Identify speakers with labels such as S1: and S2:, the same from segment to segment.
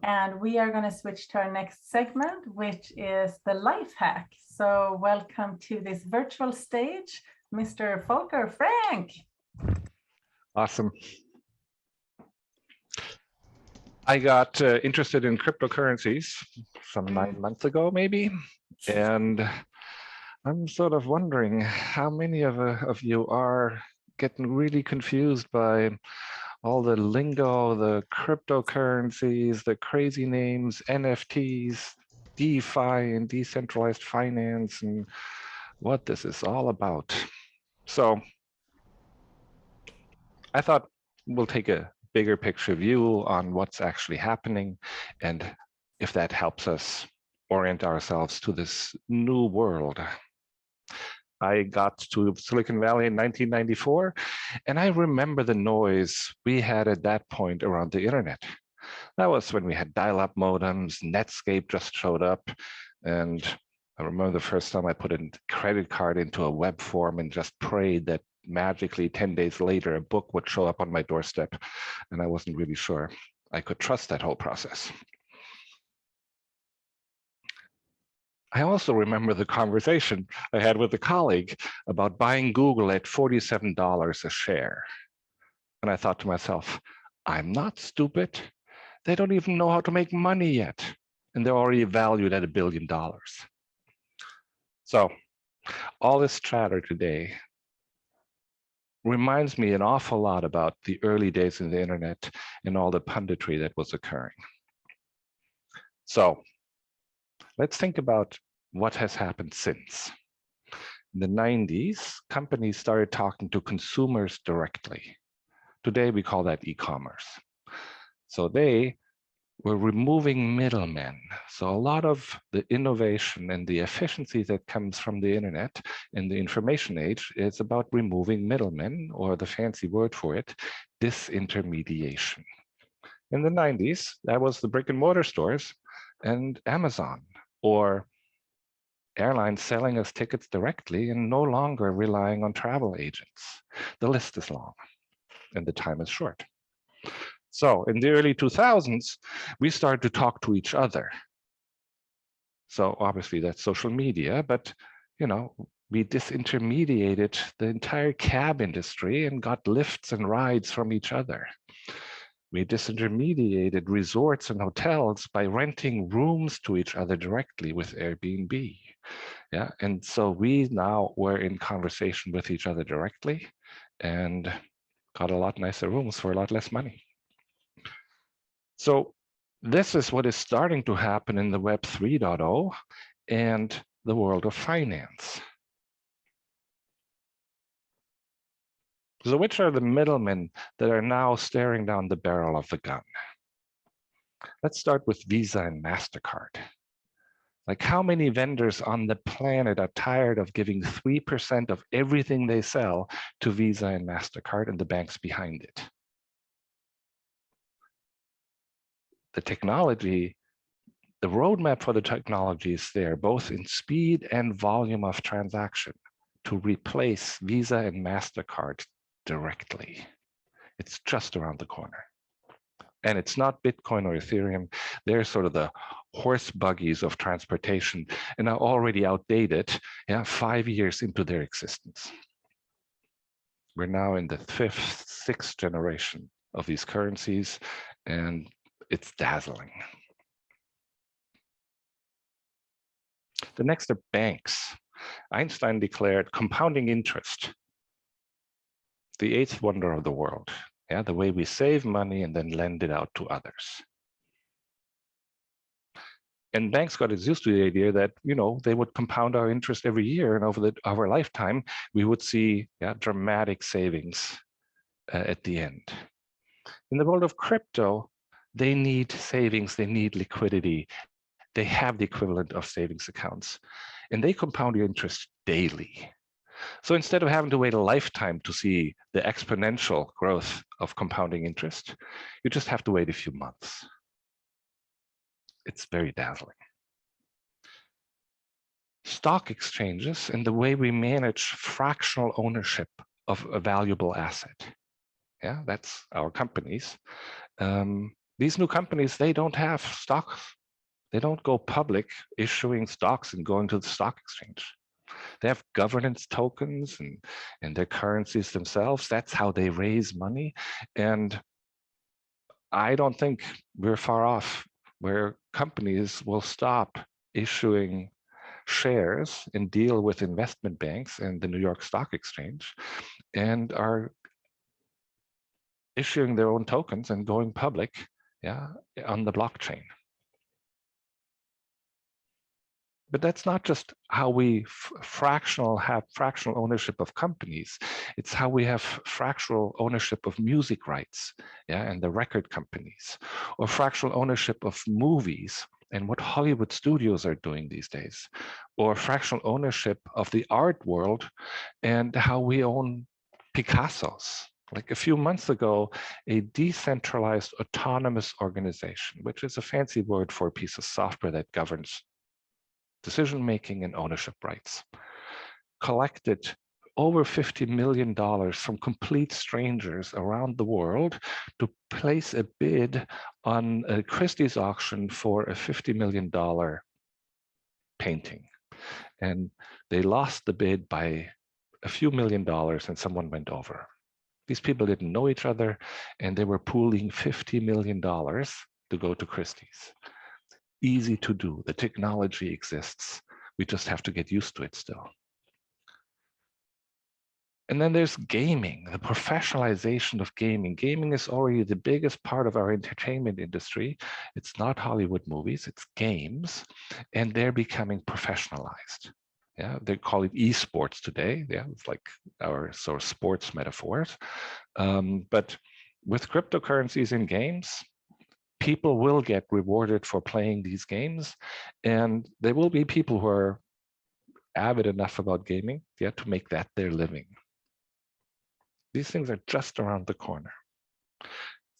S1: And we are going to switch to our next segment, which is the life hack. So welcome to this virtual stage, Mr. Volker Frank.
S2: Awesome. I got interested in cryptocurrencies some 9 months ago, maybe. And I'm sort of wondering how many of you are getting really confused by all the lingo, the cryptocurrencies, the crazy names, NFTs, DeFi and decentralized finance, and what this is all about. So I thought we'll take a bigger picture view on what's actually happening, and if that helps us orient ourselves to this new world. I got to Silicon Valley in 1994, and I remember the noise we had at that point around the internet. That was when we had dial-up modems, Netscape just showed up, and I remember the first time I put a credit card into a web form and just prayed that magically 10 days later, a book would show up on my doorstep, and I wasn't really sure I could trust that whole process. I also remember the conversation I had with a colleague about buying Google at $47 a share. And I thought to myself, I'm not stupid. They don't even know how to make money yet. And they're already valued at $1 billion. So all this chatter today reminds me an awful lot about the early days of the internet and all the punditry that was occurring. So let's think about what has happened since. In the 90s, companies started talking to consumers directly. Today, we call that e-commerce. So they were removing middlemen. So a lot of the innovation and the efficiency that comes from the internet in the information age is about removing middlemen, or the fancy word for it, disintermediation. In the 90s, that was the brick and mortar stores and Amazon, or airlines selling us tickets directly and no longer relying on travel agents. The list is long and the time is short. So in the early 2000s, we started to talk to each other. So obviously that's social media, but we disintermediated the entire cab industry and got lifts and rides from each other. We disintermediated resorts and hotels by renting rooms to each other directly with Airbnb. Yeah, and so we now were in conversation with each other directly and got a lot nicer rooms for a lot less money. So this is what is starting to happen in the Web 3.0 and the world of finance. So which are the middlemen that are now staring down the barrel of the gun? Let's start with Visa and MasterCard. Like, how many vendors on the planet are tired of giving 3% of everything they sell to Visa and MasterCard and the banks behind it? The technology, the roadmap for the technology is there, both in speed and volume of transaction, to replace Visa and MasterCard directly. It's just around the corner. And it's not Bitcoin or Ethereum. They're sort of the horse buggies of transportation and are already outdated, 5 years into their existence. We're now in the 5th, 6th generation of these currencies, and it's dazzling. The next are banks. Einstein declared compounding interest the 8th wonder of the world. Yeah, the way we save money and then lend it out to others. And banks got used to the idea that, they would compound our interest every year, and over our lifetime, we would see dramatic savings at the end. In the world of crypto, they need savings, they need liquidity. They have the equivalent of savings accounts, and they compound your interest daily. So instead of having to wait a lifetime to see the exponential growth of compounding interest, you just have to wait a few months. It's very dazzling. Stock exchanges and the way we manage fractional ownership of a valuable asset. Yeah, that's our companies. These new companies, they don't have stocks. They don't go public issuing stocks and going to the stock exchange. They have governance tokens and their currencies themselves. That's how they raise money. And I don't think we're far off where companies will stop issuing shares and deal with investment banks and the New York Stock Exchange and are issuing their own tokens and going public, yeah, on the blockchain. But that's not just how we have fractional ownership of companies. It's how we have fractional ownership of music rights, yeah, and the record companies, or fractional ownership of movies and what Hollywood studios are doing these days, or fractional ownership of the art world and how we own Picasso's. Like a few months ago, a decentralized autonomous organization, which is a fancy word for a piece of software that governs decision-making and ownership rights, collected over $50 million from complete strangers around the world to place a bid on a Christie's auction for a $50 million painting. And they lost the bid by a few $1,000,000 and someone went over. These people didn't know each other and they were pooling $50 million to go to Christie's. Easy to do. The technology exists. We just have to get used to it still. And then there's gaming, the professionalization of gaming. Gaming is already the biggest part of our entertainment industry. It's not Hollywood movies, it's games, and they're becoming professionalized. Yeah, they call it esports today. Yeah, it's like our sort of sports metaphors. But with cryptocurrencies in games, people will get rewarded for playing these games, and there will be people who are avid enough about gaming, yeah, to make that their living. These things are just around the corner.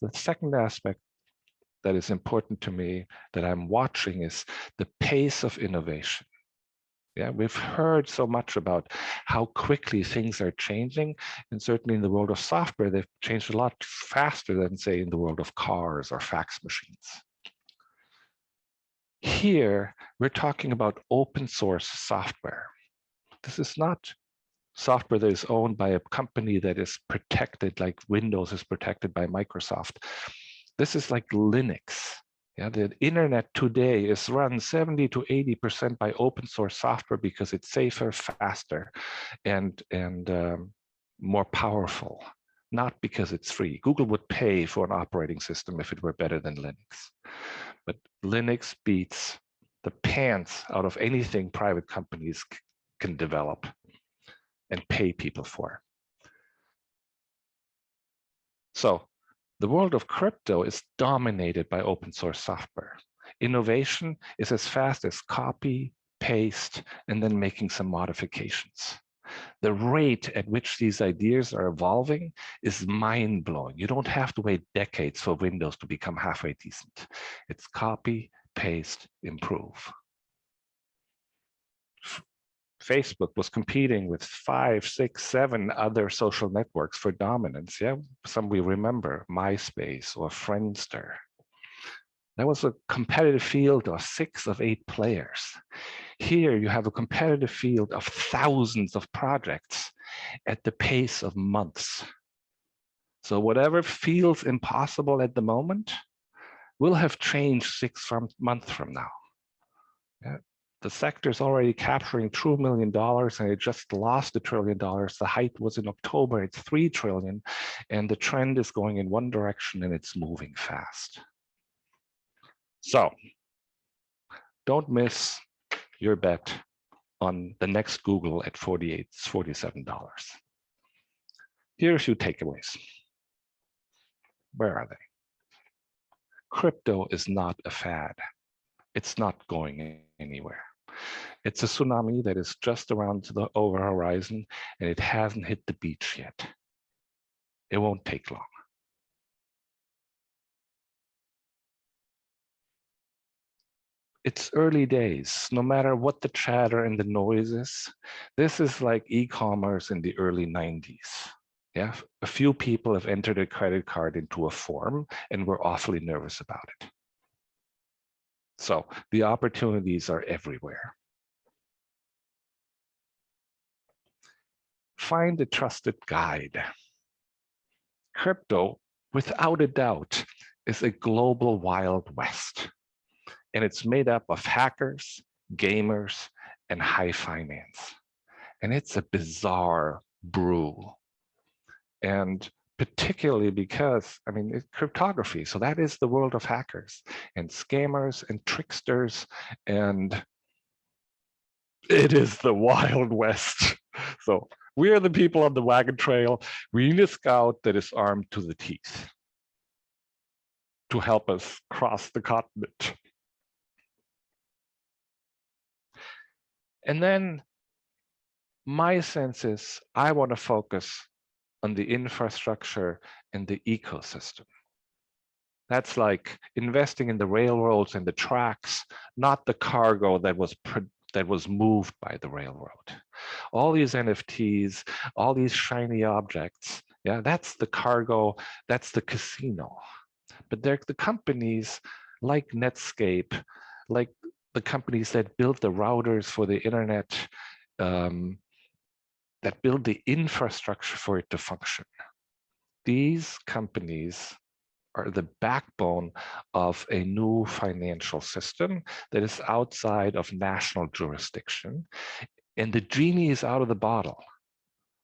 S2: The second aspect that is important to me that I'm watching is the pace of innovation. Yeah, we've heard so much about how quickly things are changing, and certainly in the world of software, they've changed a lot faster than, say, in the world of cars or fax machines. Here, we're talking about open source software. This is not software that is owned by a company that is protected, like Windows is protected by Microsoft. This is like Linux. Yeah, the internet today is run 70 to 80% by open source software because it's safer, faster, and more powerful, not because it's free. Google would pay for an operating system if it were better than Linux. But Linux beats the pants out of anything private companies can develop and pay people for. So the world of crypto is dominated by open source software. Innovation is as fast as copy, paste, and then making some modifications. The rate at which these ideas are evolving is mind-blowing. You don't have to wait decades for Windows to become halfway decent. It's copy, paste, improve. Facebook was competing with 5, 6, 7 other social networks for dominance. Yeah, some we remember, MySpace or Friendster. That was a competitive field of 6 of 8 players. Here you have a competitive field of thousands of projects at the pace of months. So whatever feels impossible at the moment will have changed 6 months from now. Yeah. The sector is already capturing $2 million and it just lost $1 trillion. The height was in October, it's 3 trillion, and the trend is going in one direction and it's moving fast. So don't miss your bet on the next Google at $47. Here are a few takeaways. Where are they? Crypto is not a fad. It's not going anywhere. It's a tsunami that is just around the over horizon and it hasn't hit the beach yet. It won't take long. It's early days, no matter what the chatter and the noise is. This is like e-commerce in the early 90s. Yeah, a few people have entered a credit card into a form and we're awfully nervous about it. So the opportunities are everywhere. Find a trusted guide. Crypto, without a doubt, is a global Wild West. And it's made up of hackers, gamers, and high finance. And it's a bizarre brew. And particularly because, I mean, it's cryptography. So that is the world of hackers and scammers and tricksters. And it is the Wild West. So we are the people on the wagon trail. We need a scout that is armed to the teeth to help us cross the continent. And then my sense is I want to focus on the infrastructure and the ecosystem. That's like investing in the railroads and the tracks, not the cargo that was moved by the railroad. All these NFTs, all these shiny objects, yeah, that's the cargo, that's the casino. But they're the companies like Netscape, like the companies that build the routers for the internet, that build the infrastructure for it to function. These companies are the backbone of a new financial system that is outside of national jurisdiction. And the genie is out of the bottle.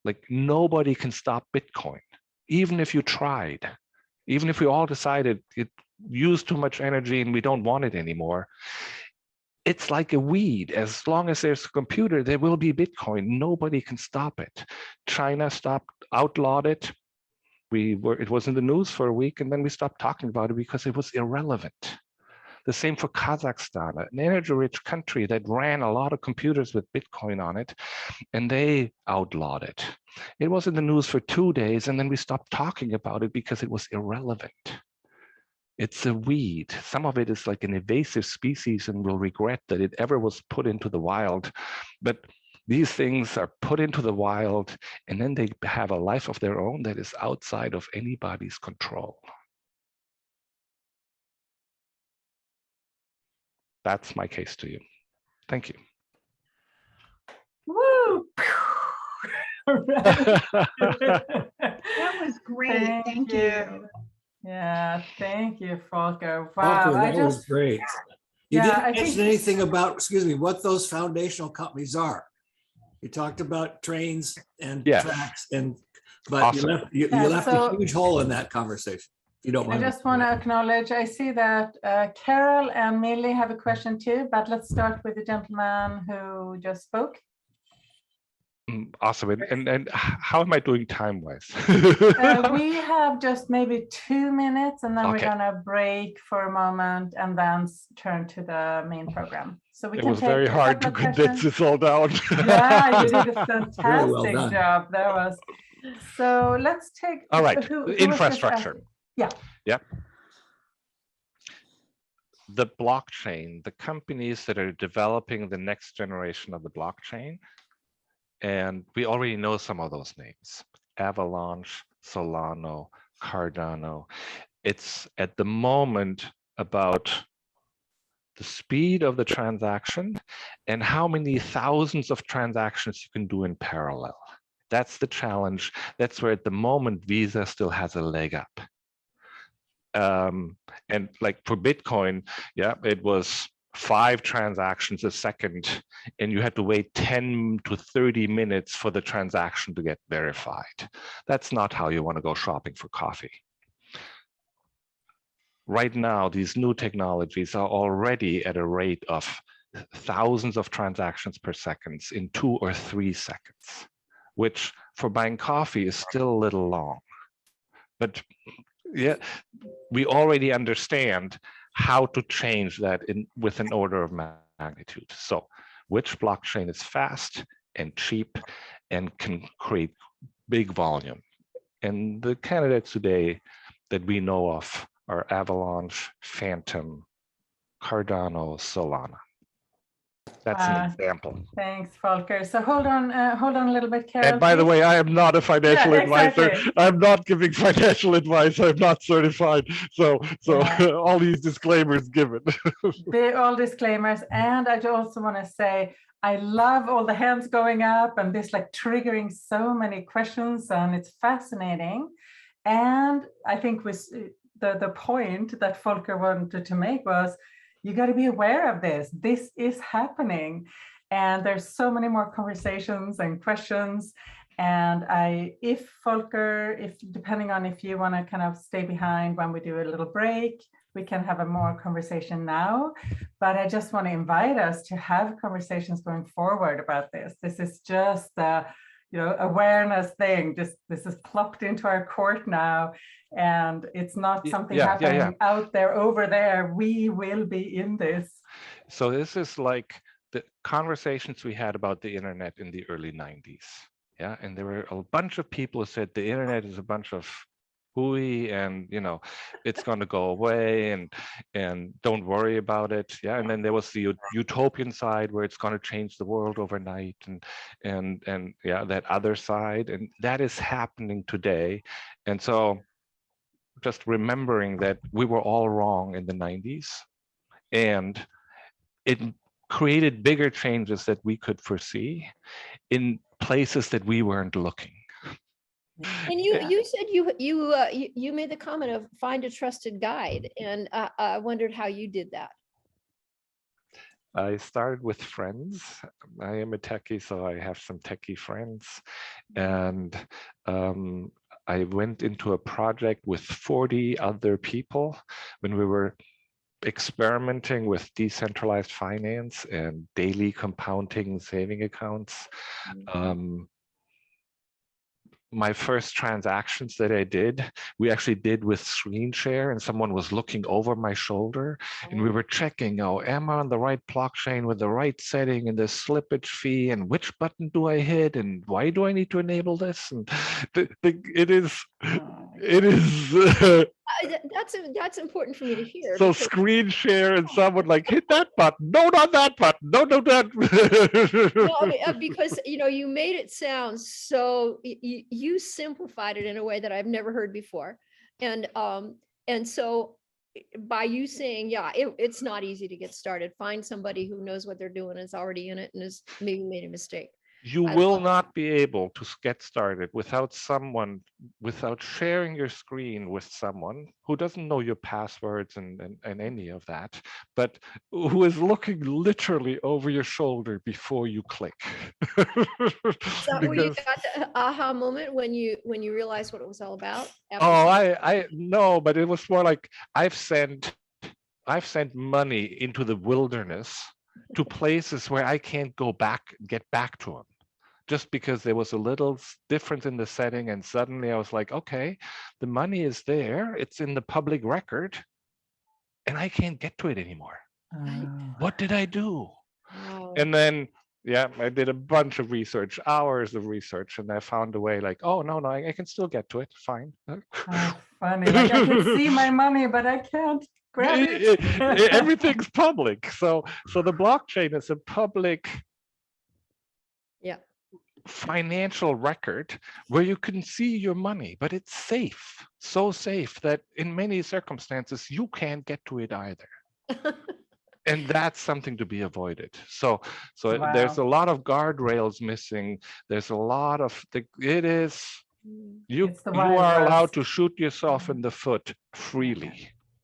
S2: Like nobody can stop Bitcoin, even if you tried, even if we all decided it used too much energy and we don't want it anymore. It's like a weed. As long as there's a computer, there will be Bitcoin. Nobody can stop it. China outlawed it. It was in the news for a week, and then we stopped talking about it because it was irrelevant. The same for Kazakhstan, an energy-rich country that ran a lot of computers with Bitcoin on it, and they outlawed it. It was in the news for 2 days, and then we stopped talking about it because it was irrelevant. It's a weed. Some of it is like an invasive species and will regret that it ever was put into the wild. But these things are put into the wild, and then they have a life of their own that is outside of anybody's control. That's my case to you. Thank you.
S1: Woo!
S3: That was great. Thank you.
S1: Yeah, thank you, Volker.
S4: Volker,
S1: Wow,
S4: that was great. You
S1: Yeah,
S4: didn't mention anything about, excuse me, what those foundational companies are. You talked about trains and
S2: Yes.
S4: tracks, but
S2: Awesome.
S4: you left a huge hole in that conversation. If you don't
S1: I
S4: mind.
S1: just want to acknowledge, I see that Carol and Millie have a question too, but let's start with the gentleman who just spoke.
S2: Awesome. And how am I doing time-wise?
S1: We have just maybe 2 minutes, and then we're
S2: Okay.
S1: gonna break for a moment and then turn to the main program. So we
S2: It
S1: can
S2: was
S1: take
S2: very
S1: a
S2: hard to
S1: couple of
S2: condense
S1: questions.
S2: this all down.
S1: Yeah, you did a
S4: Very well
S1: fantastic
S4: done.
S1: job. That was. So let's take.
S2: All right,
S1: who was
S2: infrastructure.
S1: Yeah.
S2: Yeah. The blockchain, the companies that are developing the next generation of the blockchain, and we already know some of those names: Avalanche, Solana, Cardano. It's at the moment about the speed of the transaction and how many thousands of transactions you can do in parallel. That's the challenge. That's where at the moment Visa still has a leg up. And like for Bitcoin, yeah, it was 5 transactions a second, and you had to wait 10 to 30 minutes for the transaction to get verified. That's not how you want to go shopping for coffee. Right now, these new technologies are already at a rate of thousands of transactions per second in 2 or 3 seconds, which for buying coffee is still a little long. But yeah, we already understand how to change that with an order of magnitude. So which blockchain is fast and cheap and can create big volume? And the candidates today that we know of are Avalanche, Phantom, Cardano, Solana. That's an example.
S1: Thanks, Volker. So hold on a little bit, Carol.
S2: And by the way, I am not a financial advisor.
S1: Exactly.
S2: I'm not giving financial advice. I'm not certified. So all these disclaimers given.
S1: All disclaimers. And I also want to say, I love all the hands going up and this like triggering so many questions, and it's fascinating. And I think with the point that Volker wanted to make was, you got to be aware of this. This is happening. And there's so many more conversations and questions. And if Volker, depending on if you want to kind of stay behind when we do a little break, we can have a more conversation now. But I just want to invite us to have conversations going forward about this. This is just a awareness thing. This is plopped into our court now. And it's not something happening out there, over there. We will be in this.
S2: So this is like the conversations we had about the internet in the early 90s. Yeah. And there were a bunch of people who said the internet is a bunch of hooey and it's going to go away and don't worry about it. Yeah. And then there was the utopian side where it's going to change the world overnight, and that other side, and that is happening today. And so just remembering that we were all wrong in the 90s, and it created bigger changes that we could foresee in places that we weren't looking.
S5: And you said you made the comment of find a trusted guide, and I wondered how you did that.
S2: I started with friends. I am a techie, so I have some techie friends, and I went into a project with 40 other people when we were experimenting with decentralized finance and daily compounding saving accounts. My first transactions that I did, we actually did with screen share, and someone was looking over my shoulder, and we were checking, am I on the right blockchain with the right setting and the slippage fee, and which button do I hit, and why do I need to enable this? And it is.
S5: That's important for me to hear.
S2: So screen share, and someone like hit that button. No, not that button. No, that.
S5: No, because you made it sound so. You simplified it in a way that I've never heard before, and so by you saying, it's not easy to get started. Find somebody who knows what they're doing, is already in it, and has maybe made a mistake.
S2: You will not be able to get started without sharing your screen with someone who doesn't know your passwords and any of that, but who is looking literally over your shoulder before you click.
S5: Is that where you got the aha moment when you realized what it was all about?
S2: I no, but it was more like I've sent money into the wilderness to places where I can't get back to them. Just because there was a little difference in the setting, and suddenly I was like, okay, the money is there, it's in the public record, and I can't get to it anymore. What did I do? And then, I did a bunch of research, hours of research, and I found a way like, oh, no, I can still get to it, fine.
S1: Funny, like I can see my money, but I can't grab it.
S2: Everything's public. So the blockchain is a public financial record where you can see your money, but it's safe, so safe that in many circumstances you can't get to it either. And that's something to be avoided. So there's a lot of guardrails missing. There's a lot of you are allowed to shoot yourself in the foot freely.